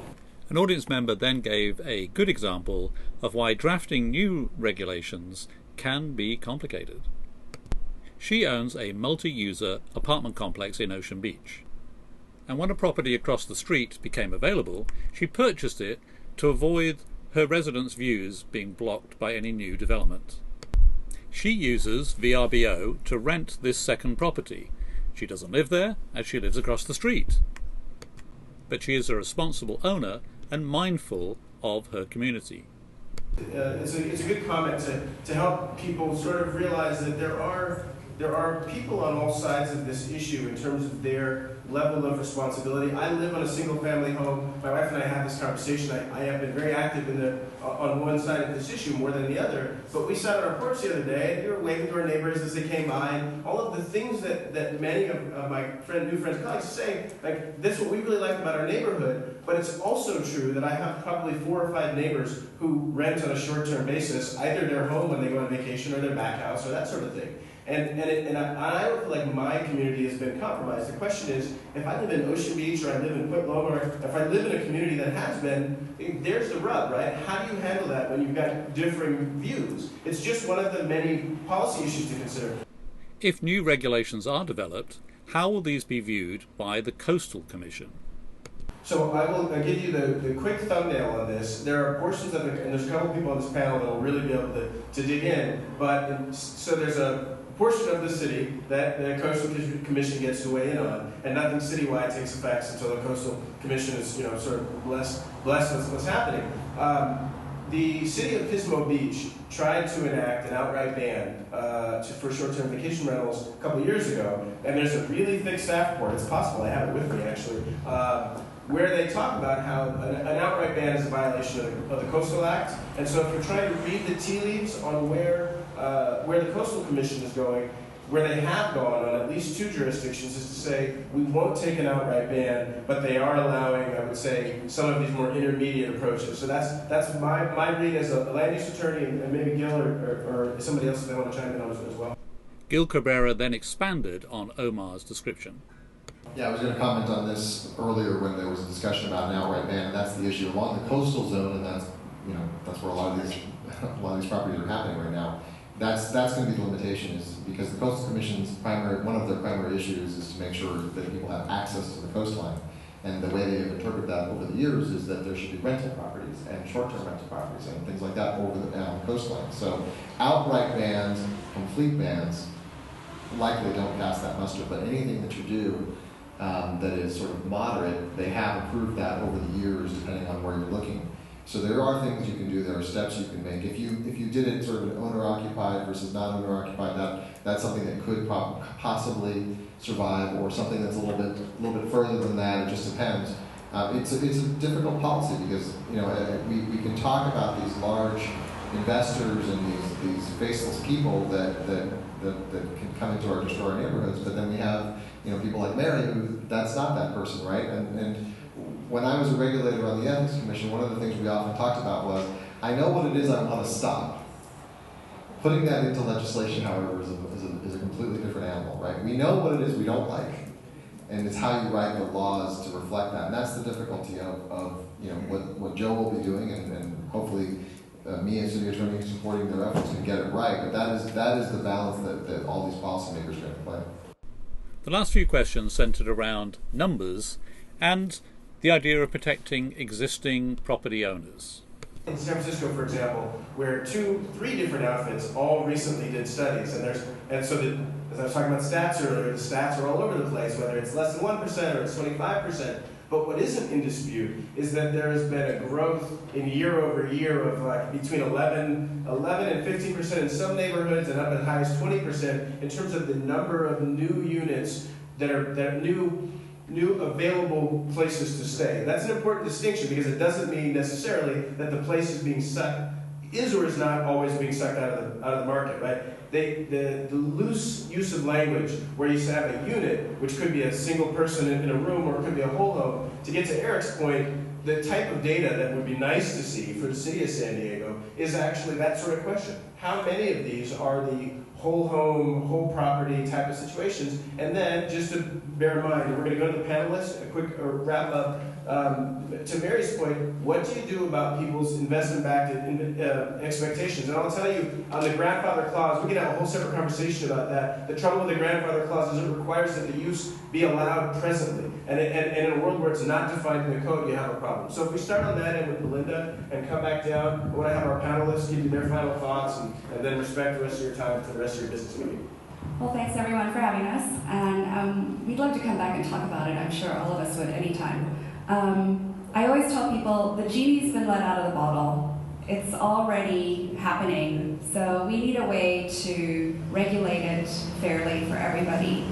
An audience member then gave a good example of why drafting new regulations can be complicated. She owns a multi-user apartment complex in Ocean Beach, and when a property across the street became available, she purchased it to avoid her residents' views being blocked by any new development. She uses VRBO to rent this second property. She doesn't live there, as she lives across the street, but she is a responsible owner and mindful of her community. It's a good comment to help people sort of realize that there are people on all sides of this issue in terms of their level of responsibility. I live on a single-family home. My wife and I had this conversation. I have been very active on one side of this issue more than the other. But we sat on our porch the other day, and we were waving to our neighbors as they came by. And all of the things that many of my new friends and colleagues say, like, this is what we really like about our neighborhood. But it's also true that I have probably 4 or 5 neighbors who rent on a short-term basis, either their home when they go on vacation or their back house or that sort of thing. And I don't feel like my community has been compromised. The question is, if I live in Ocean Beach or I live in Point Loma, or if I live in a community that has been, there's the rub, right? How do you handle that when you've got differing views? It's just one of the many policy issues to consider. If new regulations are developed, how will these be viewed by the Coastal Commission? So I will give you the quick thumbnail on this. There are portions of it, and there's a couple people on this panel that will really be able to dig in. So there's a portion of the city that the Coastal Commission gets to weigh in on, and nothing citywide takes effect until the Coastal Commission is, sort of blessed what's happening. The city of Pismo Beach tried to enact an outright ban for short-term vacation rentals a couple of years ago, and there's a really thick staff report. It's possible I have it with me actually, where they talk about how an outright ban is a violation of the Coastal Act. And so if you're trying to read the tea leaves on where the Coastal Commission is going, where they have gone on at least 2 jurisdictions, is to say we won't take an outright ban, but they are allowing, I would say, some of these more intermediate approaches. So that's my read as a land use attorney, and maybe Gil or somebody else if they want to chime in on it as well. Gil Cabrera then expanded on Omar's description. Yeah, I was going to comment on this earlier when there was a discussion about an outright ban, and that's the issue along the coastal zone, and that's where a lot of these properties are happening right now. That's going to be the limitation, is because the Coastal Commission's one of their primary issues is to make sure that people have access to the coastline. And the way they have interpreted that over the years is that there should be rental properties and short-term rental properties and things like that on the coastline. So outright bans, complete bans, likely don't pass that muster, but anything that you do that is sort of moderate, they have improved that over the years depending on where you're looking. So there are things you can do, there are steps you can make. If you did it sort of an owner-occupied versus non-owner-occupied, that's something that could possibly survive, or something that's a little bit further than that. It just depends. It's a difficult policy because we can talk about these large investors and these faceless people that can come into our neighborhoods, but then we have people like Mary who that's not that person, right? And when I was a regulator on the Ethics Commission, one of the things we often talked about was, I know what it is I want to stop. Putting that into legislation, however, is a completely different animal, right? We know what it is we don't like, and it's how you write the laws to reflect that. And that's the difficulty of what Joe will be doing, and hopefully me as city attorney supporting their efforts to get it right. But that is the balance that all these policymakers are going to play. The last few questions centered around numbers and the idea of protecting existing property owners. In San Francisco, for example, where 2-3 different outfits all recently did studies, as I was talking about stats earlier, the stats are all over the place, whether it's less than 1% or it's 25%. But what isn't in dispute is that there has been a growth in year over year of like between 11 and 15% in some neighborhoods and up as high as 20% in terms of the number of new units that are new available places to stay. That's an important distinction because it doesn't mean necessarily that the place is or is not always being sucked out of the market, right? The loose use of language where you have a unit, which could be a single person in a room or it could be a whole home, to get to Eric's point, the type of data that would be nice to see for the city of San Diego is actually that sort of question. How many of these are the whole home, whole property type of situations? And then, just to bear in mind, and we're going to go to the panelists, a quick wrap up. To Mary's point, what do you do about people's investment-backed expectations? And I'll tell you, on the grandfather clause, we can have a whole separate conversation about that. The trouble with the grandfather clause is it requires that the use be allowed presently. And in a world where it's not defined in the code, you have a problem. So if we start on that end with Belinda and come back down, I want to have our panelists give you their final thoughts and then respect the rest of your time for the rest of your business meeting. Well, thanks everyone for having us, and we'd love to come back and talk about it. I'm sure all of us would anytime. I always tell people the genie's been let out of the bottle. It's already happening, so we need a way to regulate it fairly for everybody.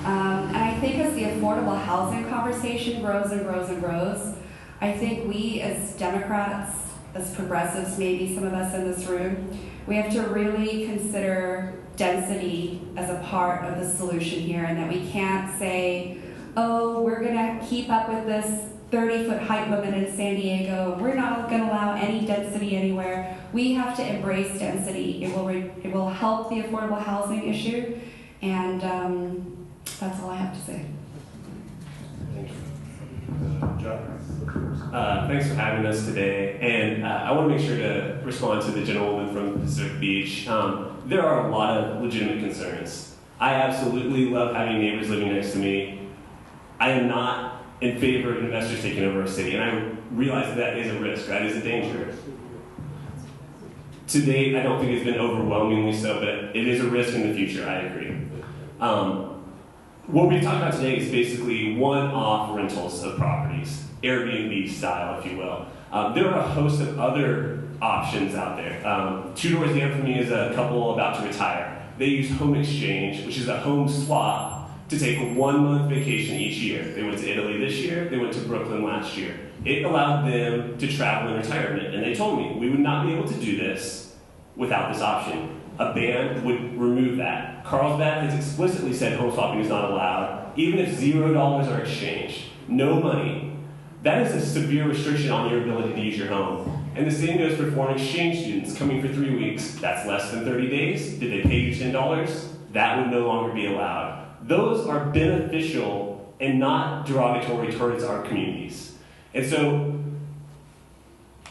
And I think as the affordable housing conversation grows and grows and grows, I think we as Democrats, as progressives, maybe some of us in this room, we have to really consider density as a part of the solution here, and that we can't say, oh, we're gonna keep up with this 30-foot height limit in San Diego, we're not gonna allow any density anywhere. We have to embrace density. It will help the affordable housing issue, and that's all I have to say. Thank you. John? Thanks for having us today, and I want to make sure to respond to the gentlewoman from Pacific Beach. There are a lot of legitimate concerns. I absolutely love having neighbors living next to me. I am not in favor of investors taking over a city, and I realize that is a risk, that is a danger. To date, I don't think it's been overwhelmingly so, but it is a risk in the future, I agree. What we've talked about today is basically one-off rentals of properties, Airbnb style, if you will. There are a host of other options out there. 2 doors down from me is a couple about to retire. They use home exchange, which is a home swap, to take a 1-month vacation each year. They went to Italy this year, they went to Brooklyn last year. It allowed them to travel in retirement, and they told me we would not be able to do this without this option. A ban would remove that. Carlsbad has explicitly said home swapping is not allowed, even if $0 are exchanged. No money. That is a severe restriction on your ability to use your home. And the same goes for foreign exchange students coming for 3 weeks. That's less than 30 days. Did they pay you $10? That would no longer be allowed. Those are beneficial and not derogatory towards our communities. And so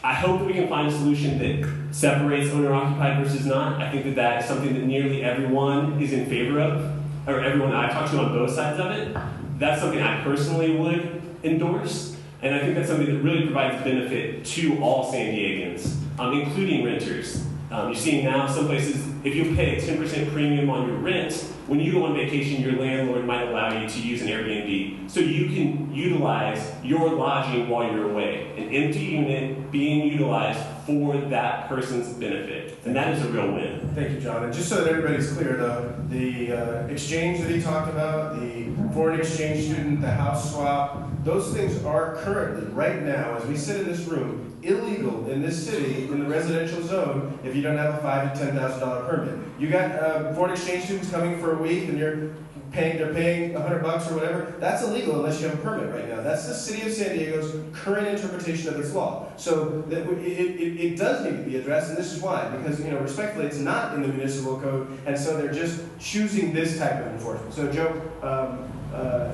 I hope that we can find a solution that separates owner-occupied versus not. I think that that is something that nearly everyone is in favor of, or everyone I've talked to on both sides of it. That's something I personally would endorse, and I think that's something that really provides benefit to all San Diegans, including renters. You're seeing now some places, if you pay a 10% premium on your rent, when you go on vacation, your landlord might allow you to use an Airbnb so you can utilize your lodging while you're away. An empty unit being utilized for that person's benefit. And that is a real win. Thank you, John. And just so that everybody's clear, though, the exchange that he talked about, the foreign exchange student, the house swap, those things are currently, right now, as we sit in this room, illegal in this city in the residential zone if you don't have a $5,000 to $10,000 permit. You got foreign exchange students coming for a week and they're paying $100 or whatever. That's illegal unless you have a permit right now. That's the city of San Diego's current interpretation of its law. So that it does need to be addressed, and this is why. Because, respectfully, it's not in the municipal code, and so they're just choosing this type of enforcement. So, Joe,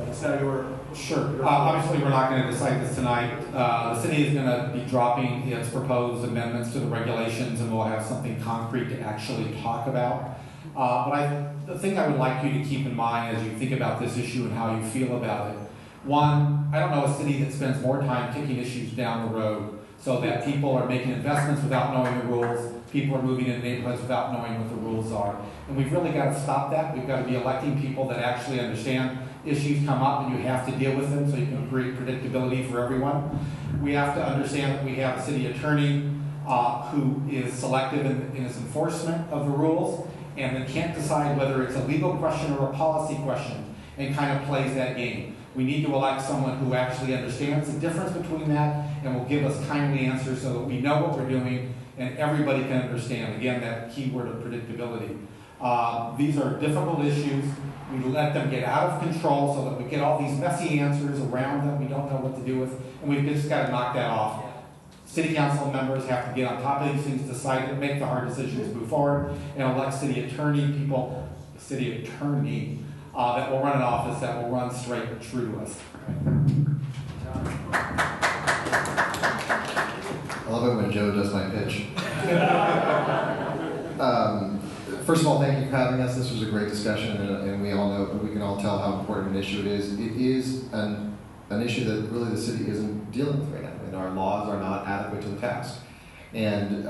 it's now your... Sure. Obviously, we're not going to decide this tonight. The city is going to be dropping its proposed amendments to the regulations, and we'll have something concrete to actually talk about. But the thing I would like you to keep in mind as you think about this issue and how you feel about it, one, I don't know a city that spends more time kicking issues down the road so that people are making investments without knowing the rules, people are moving into neighborhoods without knowing what the rules are. And we've really got to stop that. We've got to be electing people that actually understand issues come up and you have to deal with them so you can create predictability for everyone. We have to understand that we have a city attorney who is selective in his enforcement of the rules and then can't decide whether it's a legal question or a policy question and kind of plays that game. We need to elect someone who actually understands the difference between that and will give us timely answers so that we know what we're doing and everybody can understand. Again, that key word of predictability. These are difficult issues. We let them get out of control so that we get all these messy answers around them we don't know what to do with, and we've just got to knock that off. City council members have to get on top of these things, decide to make the hard decisions, move forward, and elect city attorney that will run an office that will run straight and true to us. I love it when Joe does my pitch. First of all, thank you for having us. This was a great discussion, and we all know, we can all tell how important an issue it is. It is an issue that really the city isn't dealing with right now, and our laws are not adequate to the task. And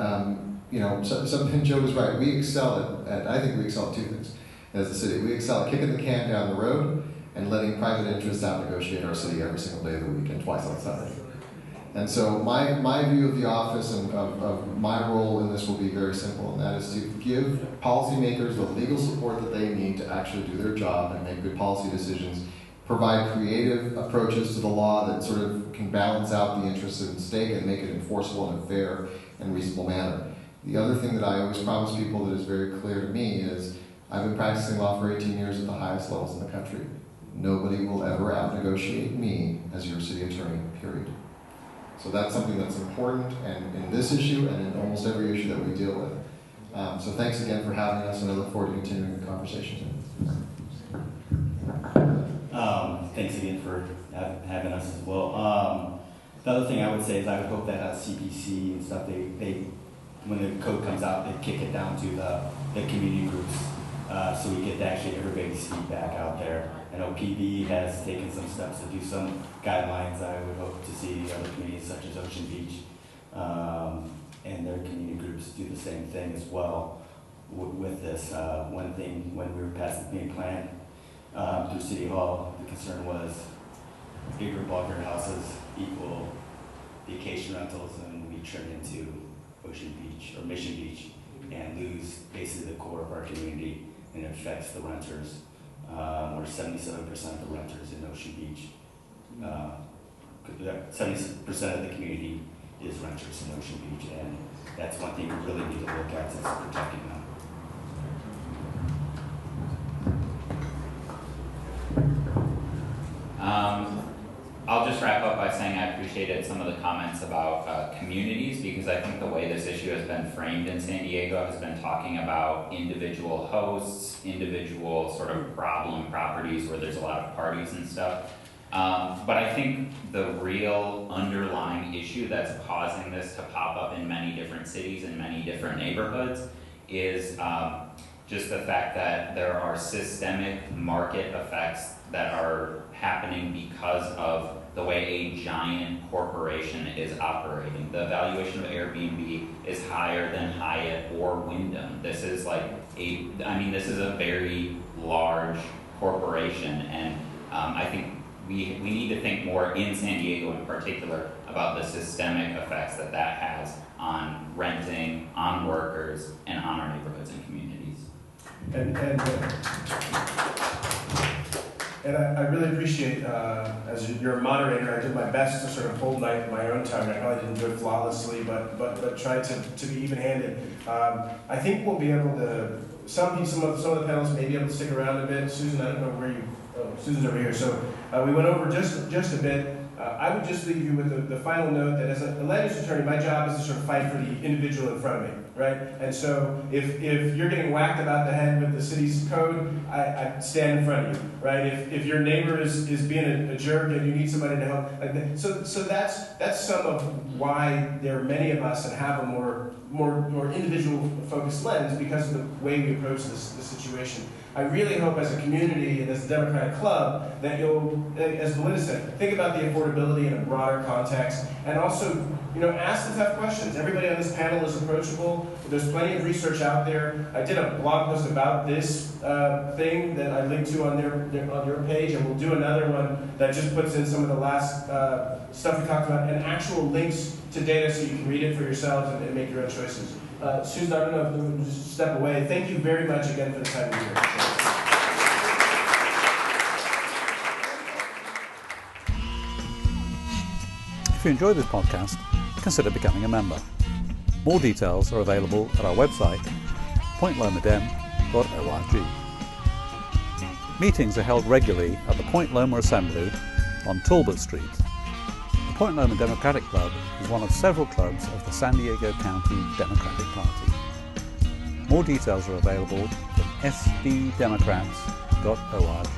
something Joe was right. We excel I think we excel at two things as a city. We excel at kicking the can down the road and letting private interests out negotiate our city every single day of the week and twice on Sunday. And so my view of the office and of my role in this will be very simple, and that is to give policymakers the legal support that they need to actually do their job and make good policy decisions, provide creative approaches to the law that sort of can balance out the interests at stake and make it enforceable in a fair and reasonable manner. The other thing that I always promise people that is very clear to me is I've been practicing law for 18 years at the highest levels in the country. Nobody will ever out-negotiate me as your city attorney, period. So that's something that's important, and in this issue and in almost every issue that we deal with. So thanks again for having us, and I look forward to continuing the conversation. Thanks again for having us as well. The other thing I would say is I would hope that CPC and stuff, they when the code comes out, they kick it down to the community groups so we get actually everybody's feedback out there. I know PB has taken some steps to do some guidelines. I would hope to see other communities such as Ocean Beach and their community groups do the same thing as well with this. One thing when we were passing the main plan through City Hall, the concern was bigger, bulkier houses equal vacation rentals, and we turn into Ocean Beach or Mission Beach and lose basically the core of our community, and it affects the renters. Where 77% of the renters in Ocean Beach, 70% of the community is renters in Ocean Beach, and that's one thing we really need to look at is protecting them. I'll just wrap up by saying I appreciated some of the comments about communities, because I think the way this issue has been framed in San Diego has been talking about individual hosts, individual sort of problem properties where there's a lot of parties and stuff. But I think the real underlying issue that's causing this to pop up in many different cities and many different neighborhoods is just the fact that there are systemic market effects that are happening because of the way a giant corporation is operating. The valuation of Airbnb is higher than Hyatt or Wyndham. This is this is a very large corporation, and I think we need to think more in San Diego in particular about the systemic effects that has on renting, on workers, and on our neighborhoods and communities. And I really appreciate, as your moderator, I did my best to sort of hold my own tongue. I probably didn't do it flawlessly, but tried to be even-handed. I think we'll be able to, some of the panelists may be able to stick around a bit. Susan, I don't know where Susan's over here. So we went over just a bit. I would just leave you with the final note that as a land use attorney, my job is to sort of fight for the individual in front of me, right? And so if you're getting whacked about the head with the city's code, I stand in front of you, right? If your neighbor is being a jerk and you need somebody to help, so that's some of why there are many of us that have a more individual focused lens because of the way we approach this situation. I really hope as a community and as a Democratic club that you'll, as Belinda said, think about the affordability in a broader context and also, ask the tough questions. Everybody on this panel is approachable. There's plenty of research out there. I did a blog post about this thing that I linked to on your page, and we'll do another one that just puts in some of the last stuff we talked about and actual links to data so you can read it for yourselves and make your own choices. Susan, I don't know if you can just step away. Thank you very much again for the time you're here. If you enjoy this podcast, consider becoming a member. More details are available at our website, pointlomadem.org. Meetings are held regularly at the Point Loma Assembly on Talbot Street. The Point Loma Democratic Club is one of several clubs of the San Diego County Democratic Party. More details are available at sddemocrats.org.